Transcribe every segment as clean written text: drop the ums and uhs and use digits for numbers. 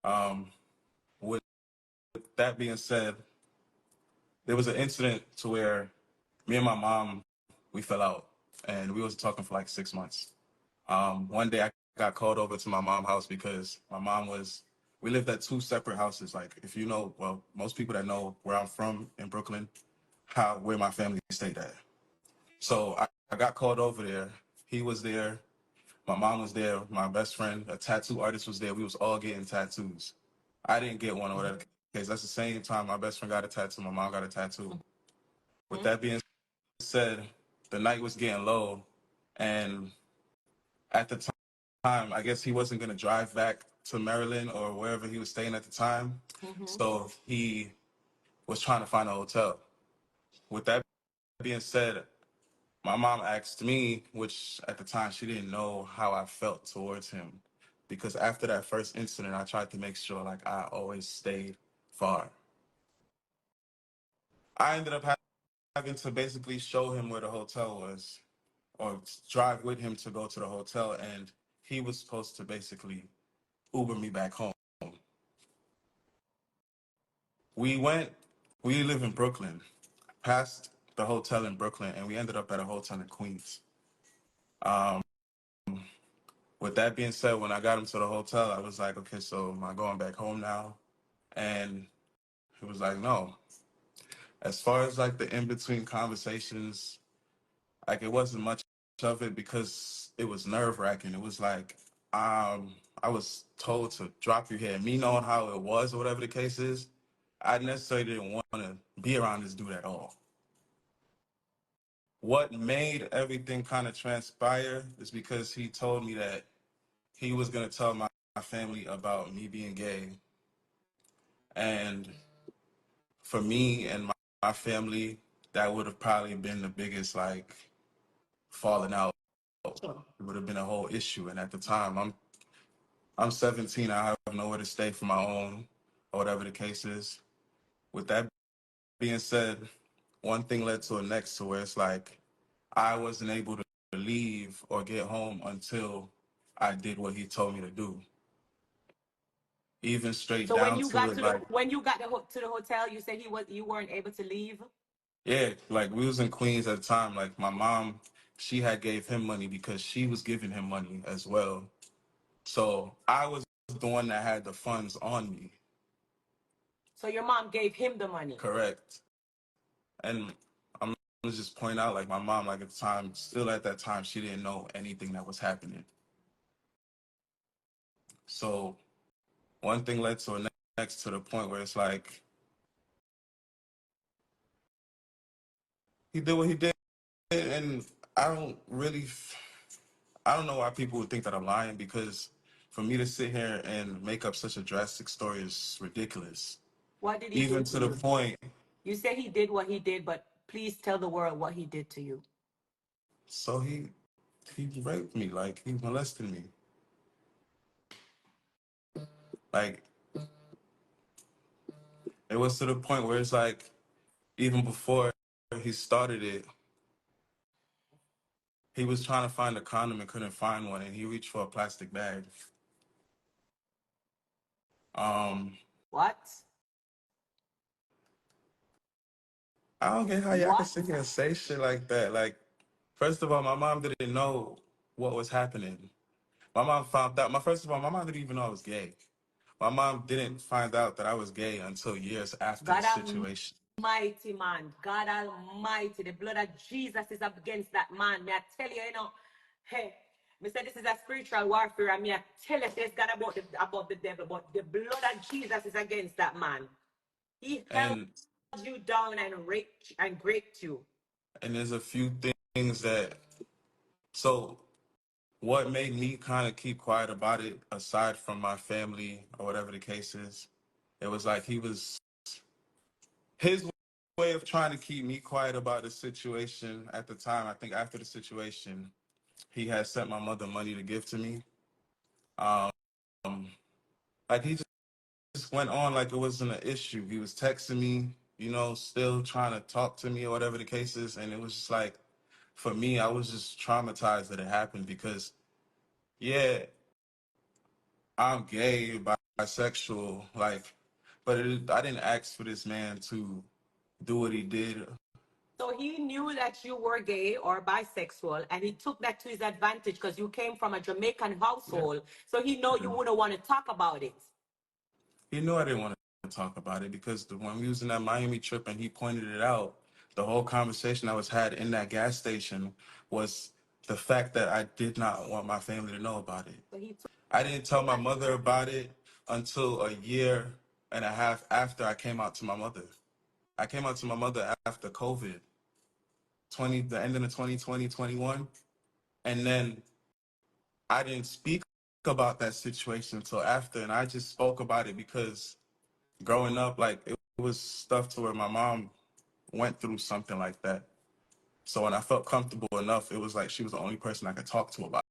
Um, with that being said, there was an incident to where me and my mom, we fell out and we was talking for like 6 months. One day I got called over to my mom's house because my mom was, we lived at two separate houses. Like if you know, well, most people that know where I'm from in Brooklyn, where my family stayed at. So I got called over there. He was there. My mom was there. My best friend, a tattoo artist, was there. We was all getting tattoos. I didn't get one or whatever case. That's the same time my best friend got a tattoo. My mom got a tattoo. With that being said, the night was getting low, and at the time, I guess he wasn't gonna drive back to Maryland or wherever he was staying at the time. So he was trying to find a hotel. With that being said, my mom asked me, which at the time she didn't know how I felt towards him, because after that first incident, I tried to make sure like I always stayed far. I ended up having to basically show him where the hotel was, or drive with him to go to the hotel, and he was supposed to basically Uber me back home. We went. We live in Brooklyn, past the hotel in Brooklyn, and we ended up at a hotel in Queens. Um, with that being said, when I got him to the hotel, I was like, okay, so am I going back home now? And he was like, no. As far as like the in between conversations, like it wasn't much of it because it was nerve wracking. It was like, I was told to drop your head. Me knowing how it was or whatever the case is, I necessarily didn't want to be around this dude at all. What made everything kind of transpire is because he told me that he was going to tell my family about me being gay. And for me and my family, that would have probably been the biggest like falling out. It would have been a whole issue. And at the time, I'm 17. I have nowhere to stay for my own, or whatever the case is. With that being said, one thing led to the next, to where it's like I wasn't able to leave or get home until I did what he told me to do. Even straight So when down you to got it, to the like, when you got to the hotel, you said you weren't able to leave. yeah, like we was in Queens at the time. Like my mom, she had gave him money because she was giving him money as well. So I was the one that had the funds on me. So your mom gave him the money. Correct. And I'm gonna just point out, like my mom, like at the time, still at that time, she didn't know anything that was happening. So one thing led to the next, to the point where it's like he did what he did, and I don't really, I don't know why people would think that I'm lying, because for me to sit here and make up such a drastic story is ridiculous. What did he do Even to to the you? point, You say he did what he did, but please tell the world what he did to you. so he raped me, like he molested me, like it was to the point where it's like even before he started it, he was trying to find a condom and couldn't find one, and he reached for a plastic bag. Um, What? I don't get how y'all can What? sit here and say shit like that. Like, first of all, my mom didn't know what was happening. My mom found out. First of all, my mom didn't even know I was gay. My mom didn't find out that I was gay until years after the God situation. Almighty, man. God Almighty. The blood of Jesus is up against that man. May I tell you, hey, me say this is a spiritual warfare, and me I tell you, it's God about the devil, but the blood of Jesus is against that man. He held And you down and raped and raped you. there's a few things that, so what made me kind of keep quiet about it, aside from my family or whatever the case is, it was like his way of trying to keep me quiet about the situation at the time. I think after the situation, he had sent my mother money to give to me. Um, like he just went on like it wasn't an issue. He was texting me, still trying to talk to me or whatever the case is. And it was just like, for me, I was just traumatized that it happened because, yeah, I'm gay, bisexual, like, but I didn't ask for this man to do what he did. So he knew that you were gay or bisexual, and he took that to his advantage because you came from a Jamaican Yeah. household. So he know you wouldn't want to talk about it. He knew I didn't want to talk about it because when we was in that Miami trip and he pointed it out, the whole conversation that was had in that gas station was the fact that I did not want my family to know about it. So he took I didn't tell my mother about it until a year and a half after I came out to my mother. I came out to my mother after COVID, the end of the 2020, 21. And then I didn't speak about that situation until after. And I just spoke about it because growing up, like it was stuff to where my mom went through something like that. So when I felt comfortable enough, it was like she was the only person I could talk to about it.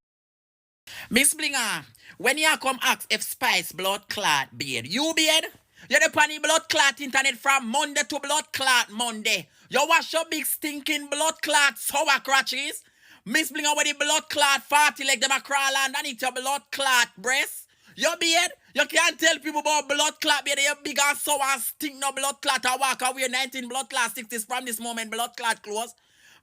Miss Blinga, when you come ask if Spice blood clot beard, you beard? You the funny blood clot internet from Monday to blood clot Monday. You wash your big stinking blood clot sour crotches. Miss Blinga with the blood clot 40 like them a crawl underneath your blood clot breast. Your beard, you can't tell people about blood clot beard. You big and sour stink no blood clot. I walk away 19 blood clot 60s from this moment blood clot close.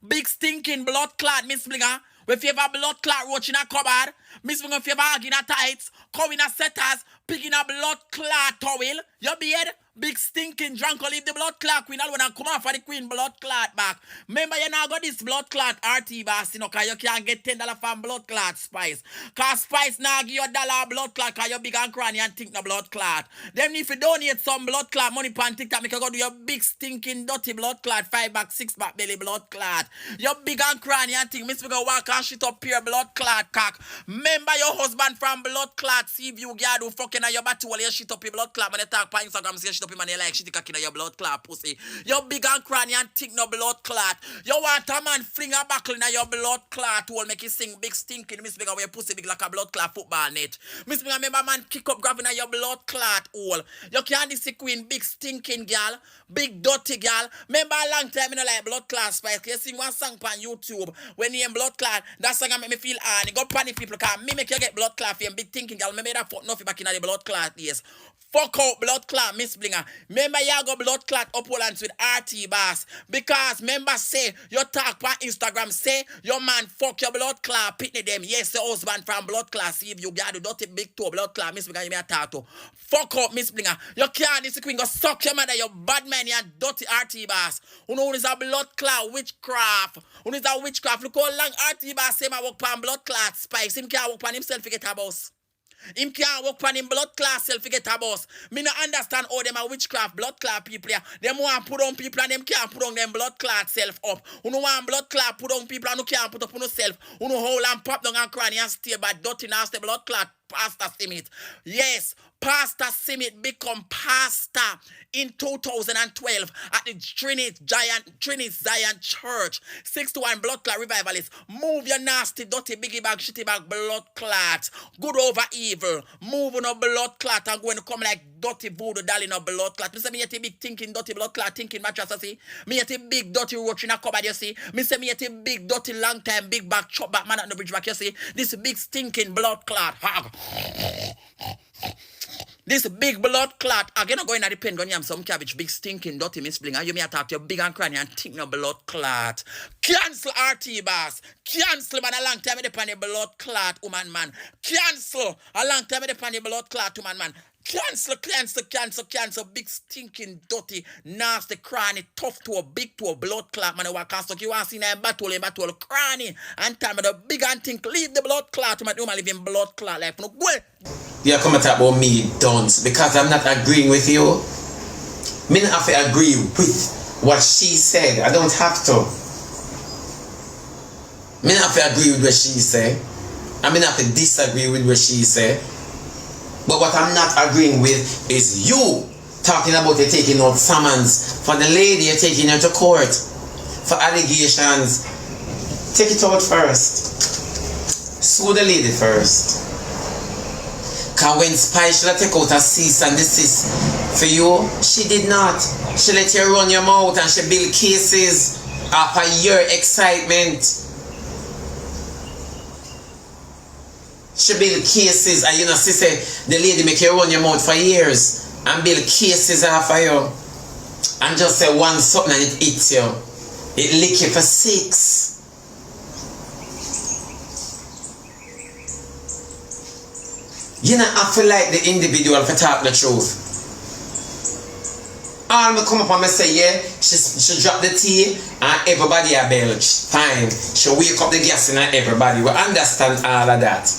Big stinking blood clot, Miss Blinga. If you have a blood clot roach in a cupboard, Miss Blinga, if you have a in a tights, come in a setters, picking a blood clot towel, your beard, big stinking drunk, leave the blood clot queen alone and come off for the queen blood clot back. Remember, you now got this blood clot RT boss, you know, because you can't get $10 from blood clot Spice. Because Spice now give you $1 blood clot because you're big and cranny and think no blood clot. Then if you donate some blood clot money pan TikTok, you can go do your big stinking dirty blood clot, 5 back, 6 back belly blood clot. You're big and cranny and think, Miss Blinga walk and shit up here blood clot cock. Remember your husband from blood clot, see if you girl who fucking on your battle while you shit up your blood clot. When you talk on Instagram, say shit up him and you like shit cock in your blood clot pussy. You're big and cranny and think no blood clot. You want a man fling a buckle in your blood clot will make you sing big stinking Miss Blinga where your pussy big like a blood clot football net. Miss Blinga remember man kick up grabbing your blood clot hole. You can't this queen big stinking girl, big dirty girl. Remember a long time in like blood clot Spice. You sing one song on YouTube when you in blood clot. That song make me feel hard. Go panic people can me make you get blood clot for big thinking girl. Remember that fuck nothing back in the blood clot days. Fuck out blood clot, Miss Blinga. Remember you go blood clot up Hollands with RT boss. Because remember say you talk on Instagram say your man fuck your blood clot pitney them. Yes, your husband from blood clot. See if you got the dirty big toe blood clot, Miss Blinga, you may talk to. Fuck up, Miss Blinga. You can't this queen go suck your mother, you bad man, you dirty RT boss. Who know is a blood clot witchcraft. Who is a witchcraft. Look how long RT boss say my work on blood clot Spice. Him can't work on himself to get a boss. Him can't work on him blood clot self to get a boss. Me no understand how them a witchcraft blood clot people here. Them want put on people and them can't put on them blood clot self up. Who no want blood clot put on people and who can't put up on self. Who no hold and pop down and cranny and stay by dirty nasty blood clot Pastor Simit. Yes, Pastor Simit become pastor in 2012 at the Trinity Zion Church. 6-1 blood clot revivalist. Move your nasty, dirty, biggie bag, shitty bag, blood clot. Good over evil. Move on a blood clot and going to come like dirty voodoo doll in a blood clot. Me say me yet a big thinking dirty blood clot, thinking mattress, you see. Me yet a big dirty roach in a cupboard, you see. Me say me yet a big dirty long time, big back, chop back man at the bridge back, you see. This big stinking blood clot. This big blood clot. Again, I'm going to depend on you. Some cabbage, big stinking, dirty Miss Blinga. You may attack your big and cranny and think no blood clot. Cancel RT boss. Cancel man a long time with the blood clot, woman man. Cancel a long time with the blood clot, woman man. Cancel, big stinking, dirty, nasty, cranny, tough to a big to a blood clot, man. Walk so you want to see a battle, cranny, and time with a big and think, leave the blood clot, man. You live in blood clot life. No, go. You come and talk about me, don't, because I'm not agreeing with you. Me not have to agree with what she said. I don't have to. Me not have to agree with what she said. I mean, have to disagree with what she said. But what I'm not agreeing with is you talking about you taking out summons for the lady you're taking her to court for allegations. Take it out first. Sue the lady first. Because when Spice take out a cease and desist for you, she did not. She let you run your mouth and she build cases after your excitement. She build cases, and you know, she say, the lady make you run your mouth for years, and build cases off of you, and just say one something and it hits you. It lick you for 6. You know, I feel like the individual for talk the truth. All me come up and me say, yeah, she drop the tea and everybody a belch. Fine. She wake up the gas in everybody. We understand all of that.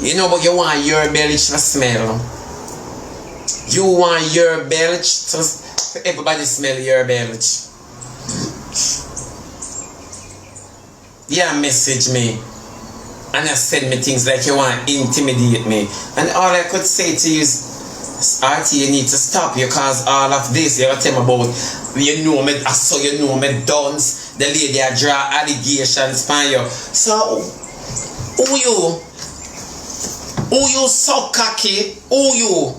You know, but you want your belch to smell. You want your belch to everybody smell your belch. Yeah, message me. And you send me things like you want to intimidate me. And all I could say to you is, RT, you need to stop you, cause all of this you tell me about, you know me, I saw you know me dance, the lady I draw allegations from you. So, who you so cocky? Who you?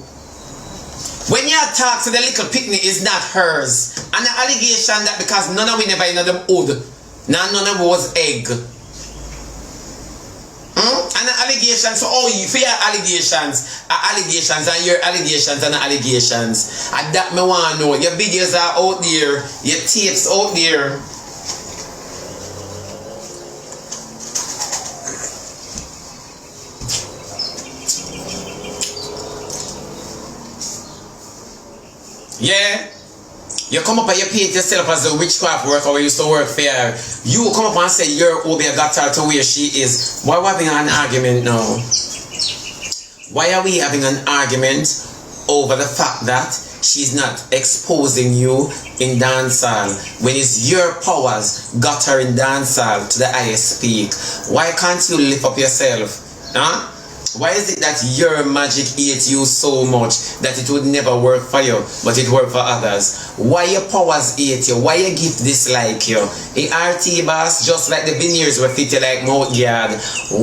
When you talk to the little picnic, is not hers. And the allegation that because none of we never in them hood, none of was egg. And the allegations, so you fear allegations and your allegations and the allegations. And that me want to know. Your videos are out there, your tapes out there. Yeah. You come up and you paint yourself as a witchcraft worker where you used to work for her. You come up and say your Obi got her to where she is. Why are we having an argument now? Why are we having an argument over the fact that she's not exposing you in dancehall when it's your powers got her in dancehall to the highest peak? Why can't you lift up yourself? Huh? Why is it that your magic hates you so much that it would never work for you, but it worked for others? Why your powers hate you? Why your gift dislike you? A RT boss, just like the veneers were fit you like mouth guard.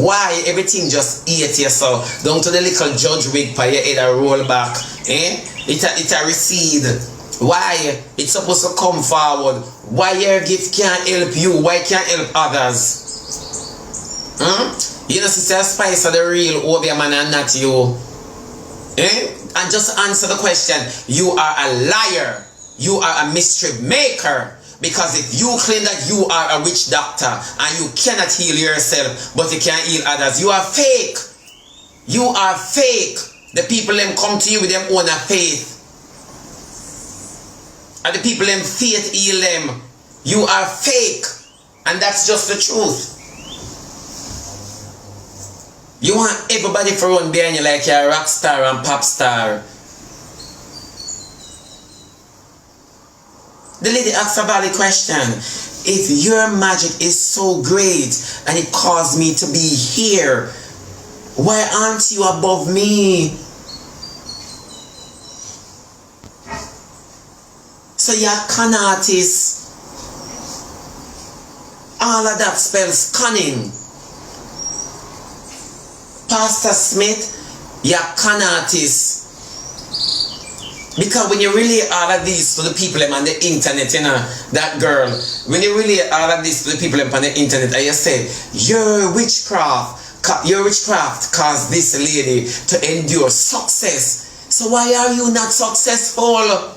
Why everything just hate you so? Down to the little judge wig by your head a roll back. It a recede. Why? It's supposed to come forward. Why your gift can't help you? Why can't help others? You know, Sister Spice are the real Obi man and not you. And just answer the question. You are a liar. You are a mischief maker. Because if you claim that you are a witch doctor and you cannot heal yourself, but you can heal others, you are fake. You are fake. The people them come to you with them own faith. And the people them faith heal them. You are fake. And that's just the truth. You want everybody to run behind you like you're a rock star and pop star. The lady asked a valid question. If your magic is so great and it caused me to be here, why aren't you above me? So you're con artist. All of that spells cunning. Pastor Smith, you're con artist. Because when you relay all of this to the people on the internet, you know, that girl, when you relay all of this to the people on the internet and you say, your witchcraft caused this lady to endure success. So why are you not successful?